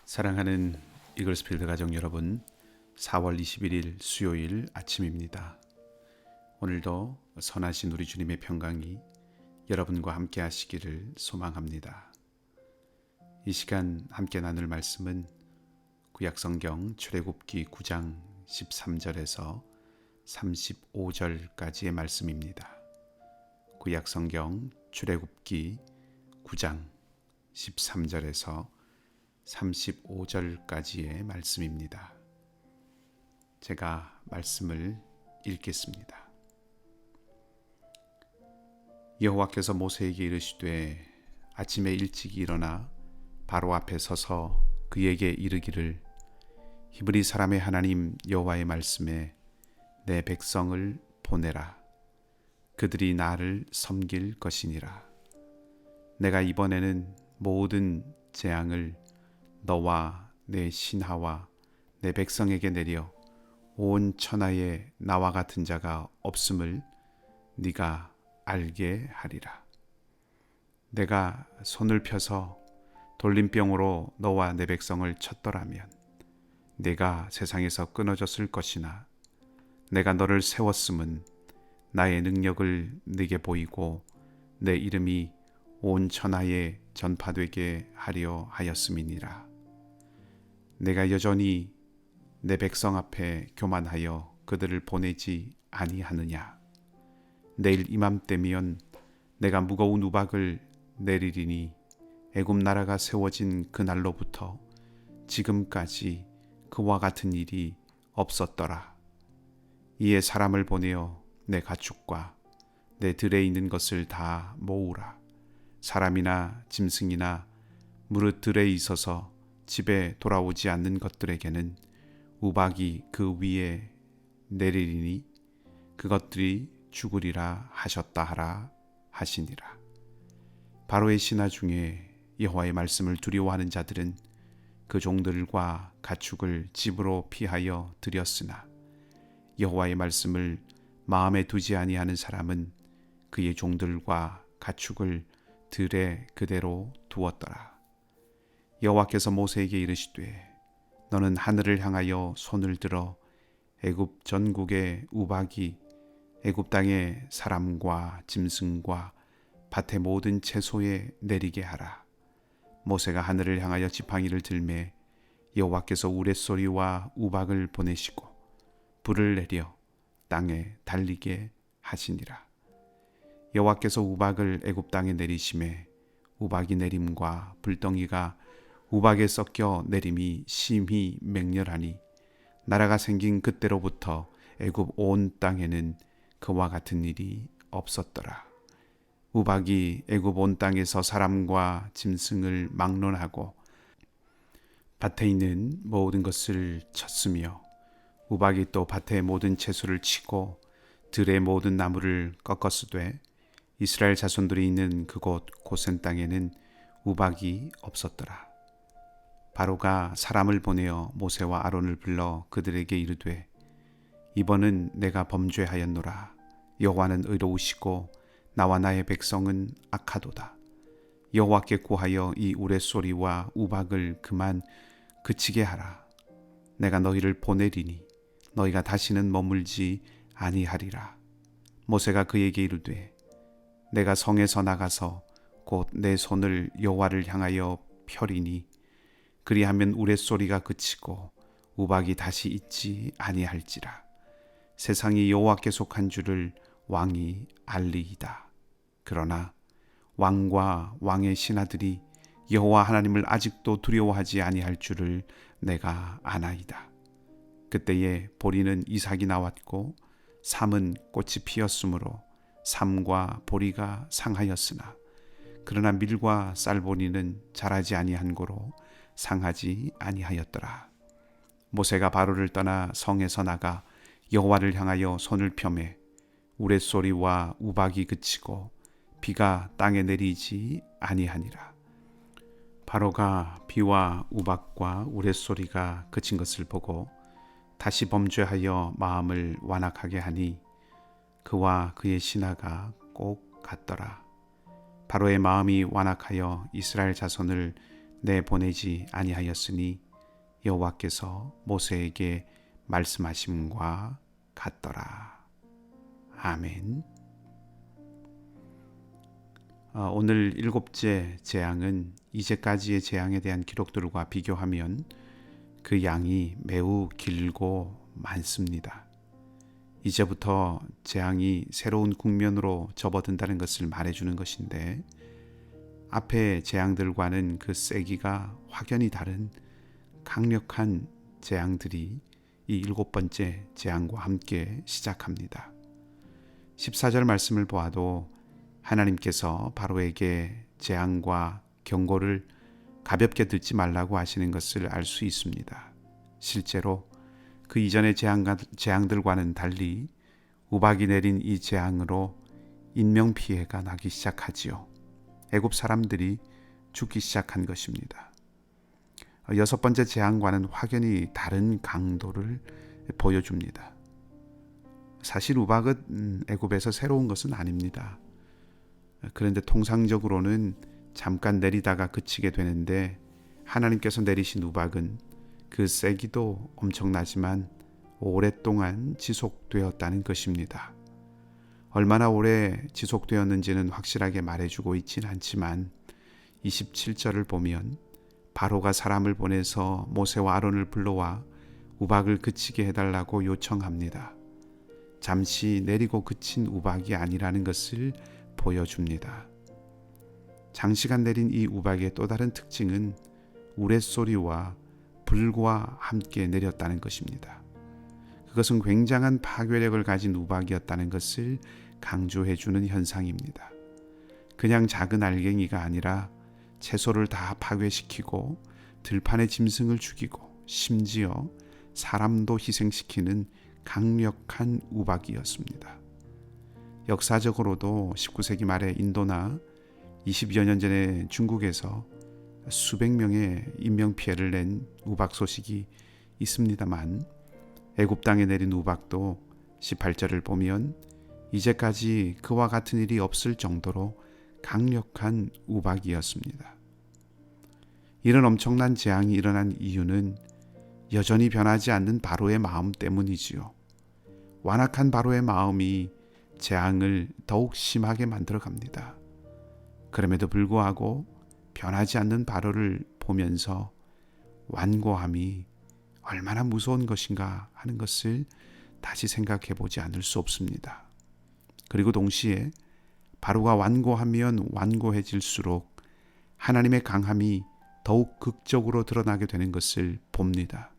사랑하는 이글스필드 가족 여러분, 4월 21일 수요일 아침입니다. 오늘도 선하신 우리 주님의 평강이 여러분과 함께 하시기를 소망합니다. 이 시간 함께 나눌 말씀은 구약성경 출애굽기 9장 13절에서 35절까지의 말씀입니다. 구약성경 출애굽기 9장 13절에서 35절까지의 말씀입니다. 제가 말씀을 읽겠습니다. 여호와께서 모세에게 이르시되 아침에 일찍 일어나 바로 앞에 서서 그에게 이르기를 히브리 사람의 하나님 여호와의 말씀에 내 백성을 보내라. 그들이 나를 섬길 것이니라. 내가 이번에는 모든 재앙을 너와 내 신하와 내 백성에게 내려 온 천하에 나와 같은 자가 없음을 네가 알게 하리라. 내가 손을 펴서 돌림병으로 너와 내 백성을 쳤더라면 네가 세상에서 끊어졌을 것이나 내가 너를 세웠음은 나의 능력을 네게 보이고 내 이름이 온 천하에 전파되게 하려 하였음이니라. 내가 여전히 내 백성 앞에 교만하여 그들을 보내지 아니하느냐. 내일 이맘때면 내가 무거운 우박을 내리리니 애굽 나라가 세워진 그날로부터 지금까지 그와 같은 일이 없었더라. 이에 사람을 보내어 내 가축과 내 들에 있는 것을 다 모으라. 사람이나 짐승이나 무릇 들에 있어서 집에 돌아오지 않는 것들에게는 우박이 그 위에 내리리니 그것들이 죽으리라 하셨다 하라 하시니라. 바로의 신하 중에 여호와의 말씀을 두려워하는 자들은 그 종들과 가축을 집으로 피하여 들였으나 여호와의 말씀을 마음에 두지 아니하는 사람은 그의 종들과 가축을 들에 그대로 두었더라. 여호와께서 모세에게 이르시되 너는 하늘을 향하여 손을 들어 애굽 전국의 우박이 애굽 땅의 사람과 짐승과 밭의 모든 채소에 내리게 하라. 모세가 하늘을 향하여 지팡이를 들매 여호와께서 우레소리와 우박을 보내시고 불을 내려 땅에 달리게 하시니라. 여호와께서 우박을 애굽 땅에 내리심에 우박이 내림과 불덩이가 우박에 섞여 내림이 심히 맹렬하니 나라가 생긴 그때로부터 애굽 온 땅에는 그와 같은 일이 없었더라. 우박이 애굽 온 땅에서 사람과 짐승을 막론하고 밭에 있는 모든 것을 쳤으며 우박이 또 밭의 모든 채소를 치고 들의 모든 나무를 꺾었으되 이스라엘 자손들이 있는 그곳 고센 땅에는 우박이 없었더라. 바로가 사람을 보내어 모세와 아론을 불러 그들에게 이르되 이번은 내가 범죄하였노라. 여호와는 의로우시고 나와 나의 백성은 악하도다. 여호와께 구하여 이 우레소리와 우박을 그만 그치게 하라. 내가 너희를 보내리니 너희가 다시는 머물지 아니하리라. 모세가 그에게 이르되 내가 성에서 나가서 곧 내 손을 여호와를 향하여 펴리니 그리하면 우레소리가 그치고 우박이 다시 있지 아니할지라. 세상이 여호와께 속한 줄을 왕이 알리이다. 그러나 왕과 왕의 신하들이 여호와 하나님을 아직도 두려워하지 아니할 줄을 내가 아나이다. 그때에 보리는 이삭이 나왔고 삼은 꽃이 피었으므로 삼과 보리가 상하였으나 그러나 밀과 쌀보리는 자라지 아니한 고로 상하지 아니하였더라. 모세가 바로를 떠나 성에서 나가 여호와를 향하여 손을 펴매 우레소리와 우박이 그치고 비가 땅에 내리지 아니하니라. 바로가 비와 우박과 우레소리가 그친 것을 보고 다시 범죄하여 마음을 완악하게 하니 그와 그의 신하가 꼭 같더라. 바로의 마음이 완악하여 이스라엘 자손을 내보내지 아니하였으니 여호와께서 모세에게 말씀하심과 같더라. 아멘. 오늘 일곱째 재앙은 이제까지의 재앙에 대한 기록들과 비교하면 그 양이 매우 길고 많습니다. 이제부터 재앙이 새로운 국면으로 접어든다는 것을 말해주는 것인데, 앞의 재앙들과는 그 세기가 확연히 다른 강력한 재앙들이 이 일곱 번째 재앙과 함께 시작합니다. 14절 말씀을 보아도 하나님께서 바로에게 재앙과 경고를 가볍게 듣지 말라고 하시는 것을 알 수 있습니다. 실제로 그 이전의 재앙들과는 달리 우박이 내린 이 재앙으로 인명피해가 나기 시작하지요. 애굽 사람들이 죽기 시작한 것입니다. 여섯 번째 재앙과는 확연히 다른 강도를 보여줍니다. 사실 우박은 애굽에서 새로운 것은 아닙니다. 그런데 통상적으로는 잠깐 내리다가 그치게 되는데, 하나님께서 내리신 우박은 그 세기도 엄청나지만 오랫동안 지속되었다는 것입니다. 얼마나 오래 지속되었는지는 확실하게 말해주고 있진 않지만 27절을 보면 바로가 사람을 보내서 모세와 아론을 불러와 우박을 그치게 해달라고 요청합니다. 잠시 내리고 그친 우박이 아니라는 것을 보여줍니다. 장시간 내린 이 우박의 또 다른 특징은 우레소리와 불과 함께 내렸다는 것입니다. 그것은 굉장한 파괴력을 가진 우박이었다는 것을 강조해주는 현상입니다. 그냥 작은 알갱이가 아니라 채소를 다 파괴시키고 들판의 짐승을 죽이고 심지어 사람도 희생시키는 강력한 우박이었습니다. 역사적으로도 19세기 말에 인도나 20여 년 전에 중국에서 수백 명의 인명피해를 낸 우박 소식이 있습니다만, 애굽 땅에 내린 우박도 18절을 보면 이제까지 그와 같은 일이 없을 정도로 강력한 우박이었습니다. 이런 엄청난 재앙이 일어난 이유는 여전히 변하지 않는 바로의 마음 때문이지요. 완악한 바로의 마음이 재앙을 더욱 심하게 만들어갑니다. 그럼에도 불구하고 변하지 않는 바로를 보면서 완고함이 얼마나 무서운 것인가 하는 것을 다시 생각해 보지 않을 수 없습니다. 그리고 동시에 바로가 완고하면 완고해질수록 하나님의 강함이 더욱 극적으로 드러나게 되는 것을 봅니다.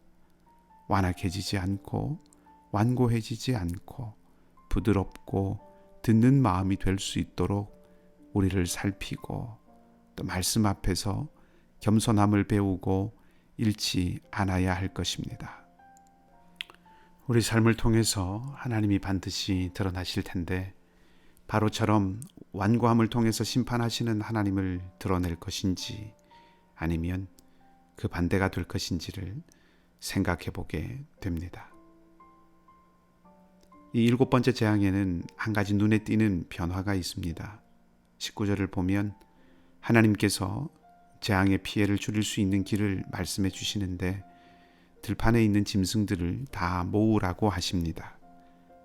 완악해지지 않고 완고해지지 않고 부드럽고 듣는 마음이 될 수 있도록 우리를 살피고 또 말씀 앞에서 겸손함을 배우고 잃지 않아야 할 것입니다. 우리 삶을 통해서 하나님이 반드시 드러나실 텐데, 바로처럼 완고함을 통해서 심판하시는 하나님을 드러낼 것인지 아니면 그 반대가 될 것인지를 생각해 보게 됩니다. 이 일곱 번째 재앙에는 한 가지 눈에 띄는 변화가 있습니다. 19절을 보면 하나님께서 재앙의 피해를 줄일 수 있는 길을 말씀해 주시는데, 들판에 있는 짐승들을 다 모으라고 하십니다.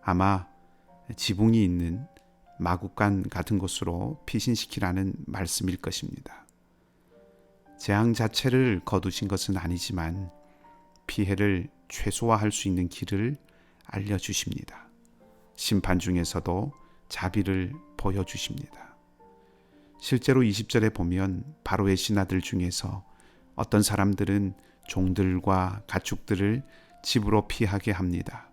아마 지붕이 있는 마구간 같은 곳으로 피신시키라는 말씀일 것입니다. 재앙 자체를 거두신 것은 아니지만 피해를 최소화할 수 있는 길을 알려주십니다. 심판 중에서도 자비를 보여주십니다. 실제로 20절에 보면 바로의 신하들 중에서 어떤 사람들은 종들과 가축들을 집으로 피하게 합니다.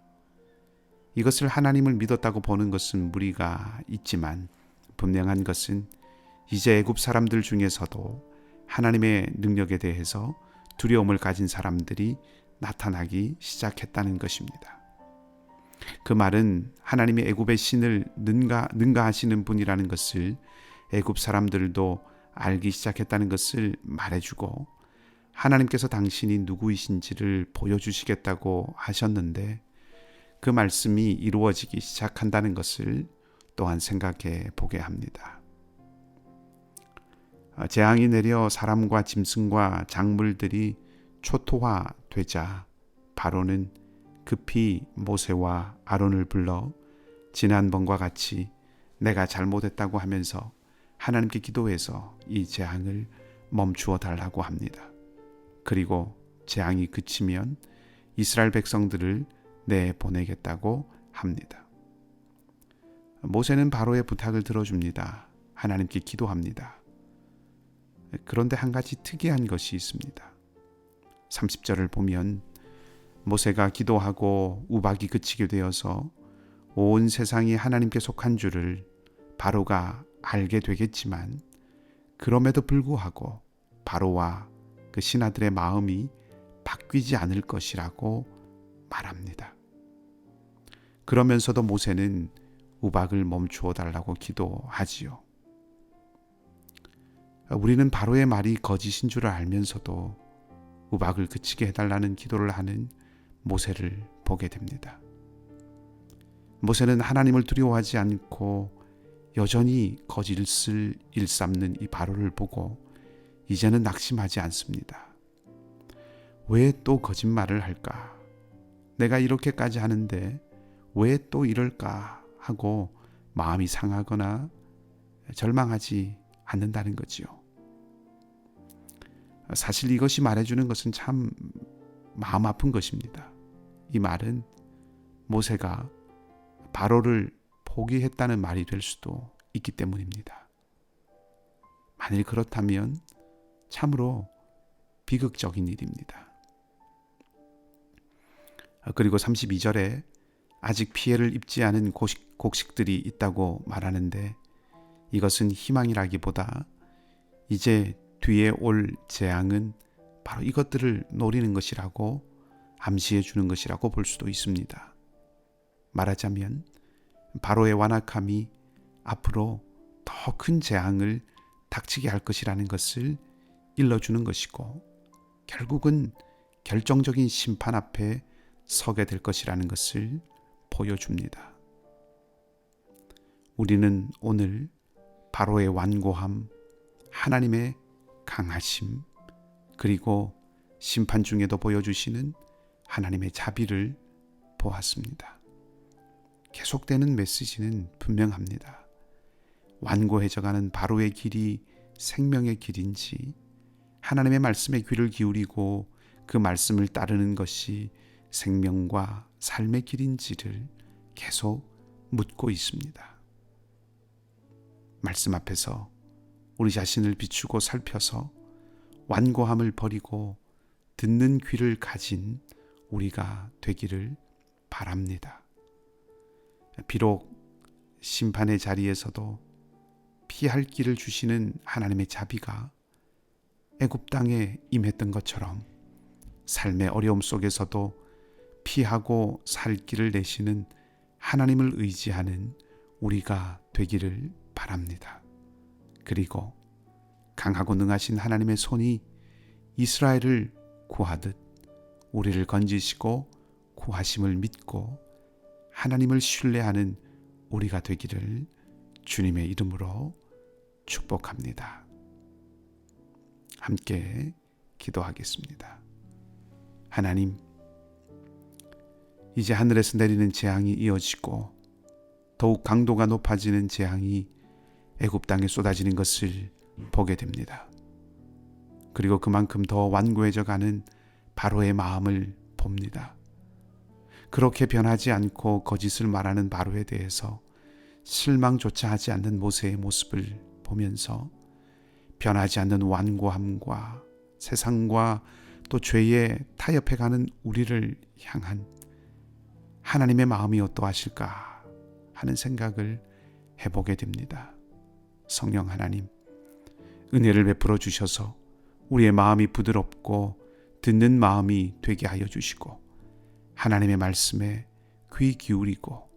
이것을 하나님을 믿었다고 보는 것은 무리가 있지만, 분명한 것은 이제 애굽 사람들 중에서도 하나님의 능력에 대해서 두려움을 가진 사람들이 나타나기 시작했다는 것입니다. 그 말은 하나님이 애굽의 신을 능가하시는 분이라는 것을 애굽 사람들도 알기 시작했다는 것을 말해주고, 하나님께서 당신이 누구이신지를 보여주시겠다고 하셨는데 그 말씀이 이루어지기 시작한다는 것을 또한 생각해 보게 합니다. 재앙이 내려 사람과 짐승과 작물들이 초토화되자 바로는 급히 모세와 아론을 불러 지난번과 같이 내가 잘못했다고 하면서 하나님께 기도해서 이 재앙을 멈추어 달라고 합니다. 그리고 재앙이 그치면 이스라엘 백성들을 내보내겠다고 합니다. 모세는 바로의 부탁을 들어줍니다. 하나님께 기도합니다. 그런데 한 가지 특이한 것이 있습니다. 30절을 보면 모세가 기도하고 우박이 그치게 되어서 온 세상이 하나님께 속한 줄을 바로가 알게 되겠지만 그럼에도 불구하고 바로와 그 신하들의 마음이 바뀌지 않을 것이라고 말합니다. 그러면서도 모세는 우박을 멈추어 달라고 기도하지요. 우리는 바로의 말이 거짓인 줄 알면서도 우박을 그치게 해달라는 기도를 하는 모세를 보게 됩니다. 모세는 하나님을 두려워하지 않고 여전히 거짓을 일삼는 이 바로를 보고 이제는 낙심하지 않습니다. 왜 또 거짓말을 할까? 내가 이렇게까지 하는데 왜 또 이럴까 하고 마음이 상하거나 절망하지 않는다는 거지요. 사실 이것이 말해주는 것은 참 마음 아픈 것입니다. 이 말은 모세가 바로를 포기했다는 말이 될 수도 있기 때문입니다. 만일 그렇다면 참으로 비극적인 일입니다. 그리고 32절에 아직 피해를 입지 않은 곡식들이 있다고 말하는데 이것은 희망이라기보다 이제 뒤에 올 재앙은 바로 이것들을 노리는 것이라고 암시해 주는 것이라고 볼 수도 있습니다. 말하자면 바로의 완악함이 앞으로 더 큰 재앙을 닥치게 할 것이라는 것을 일러주는 것이고 결국은 결정적인 심판 앞에 서게 될 것이라는 것을 보여줍니다. 우리는 오늘 바로의 완고함, 하나님의 강하심, 그리고 심판 중에도 보여주시는 하나님의 자비를 보았습니다. 계속되는 메시지는 분명합니다. 완고해져가는 바로의 길이 생명의 길인지 하나님의 말씀에 귀를 기울이고 그 말씀을 따르는 것이 생명과 삶의 길인지를 계속 묻고 있습니다. 말씀 앞에서 우리 자신을 비추고 살펴서 완고함을 버리고 듣는 귀를 가진 우리가 되기를 바랍니다. 비록 심판의 자리에서도 피할 길을 주시는 하나님의 자비가 애굽 땅에 임했던 것처럼 삶의 어려움 속에서도 피하고 살 길을 내시는 하나님을 의지하는 우리가 되기를 바랍니다. 그리고 강하고 능하신 하나님의 손이 이스라엘을 구하듯 우리를 건지시고 구하심을 믿고 하나님을 신뢰하는 우리가 되기를 주님의 이름으로 축복합니다. 함께 기도하겠습니다. 하나님, 이제 하늘에서 내리는 재앙이 이어지고 더욱 강도가 높아지는 재앙이 애굽 땅에 쏟아지는 것을 보게 됩니다. 그리고 그만큼 더 완고해져 가는 바로의 마음을 봅니다. 그렇게 변하지 않고 거짓을 말하는 바로에 대해서 실망조차 하지 않는 모세의 모습을 보면서 변하지 않는 완고함과 세상과 또 죄에 타협해가는 우리를 향한 하나님의 마음이 어떠하실까 하는 생각을 해보게 됩니다. 성령 하나님, 은혜를 베풀어 주셔서 우리의 마음이 부드럽고 듣는 마음이 되게 하여 주시고 하나님의 말씀에 귀 기울이고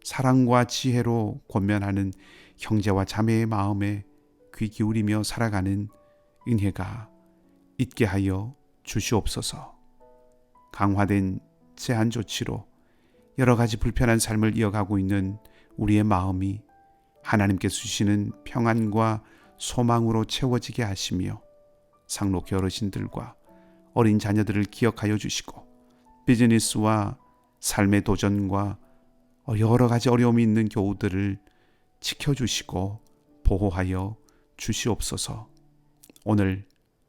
사랑과 지혜로 권면하는 형제와 자매의 마음에 귀 기울이며 살아가는 은혜가 있게 하여 주시옵소서. 강화된 제한 조치로 여러 가지 불편한 삶을 이어가고 있는 우리의 마음이 하나님께서 주시는 평안과 소망으로 채워지게 하시며 상록회 어르신들과 어린 자녀들을 기억하여 주시고 비즈니스와 삶의 도전과 여러 가지 어려움이 있는 교우들을 지켜주시고 보호하여 주시옵소서. 오늘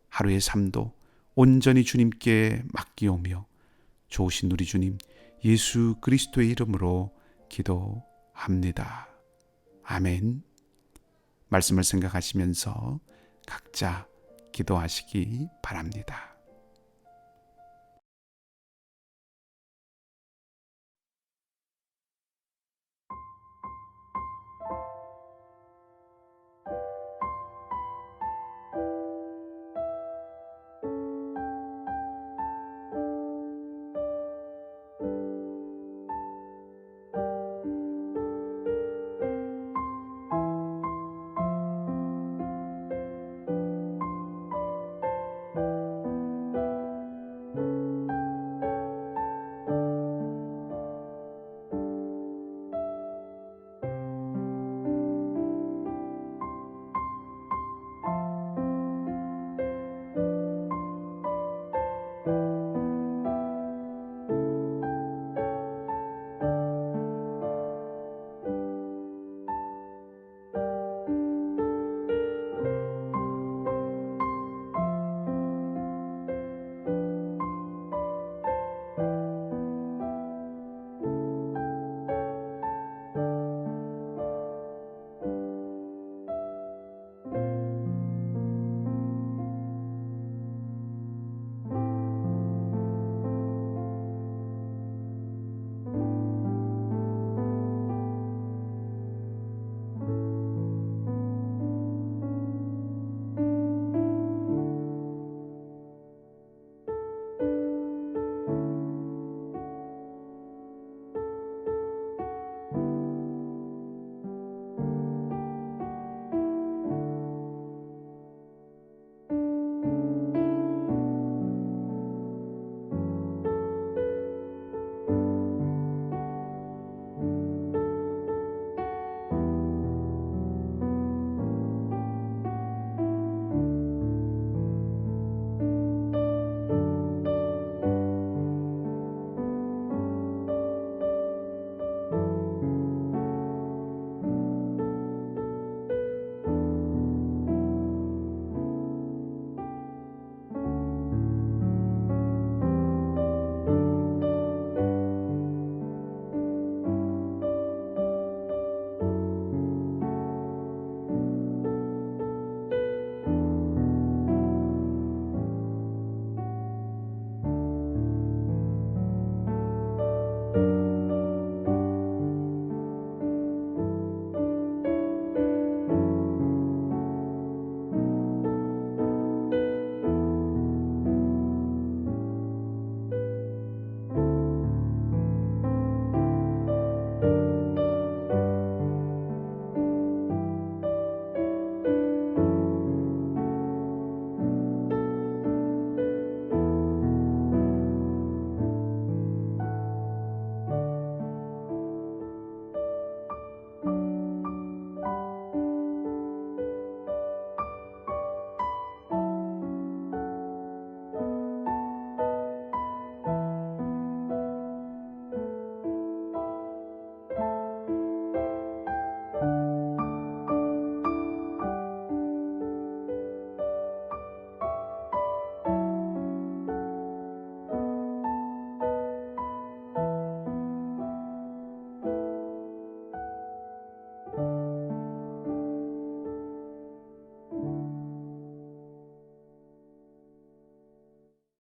하루의 삶도 온전히 주님께 맡기오며 좋으신 우리 주님 예수 그리스도의 이름으로 기도합니다. 아멘. 말씀을 생각하시면서 각자 기도하시기 바랍니다.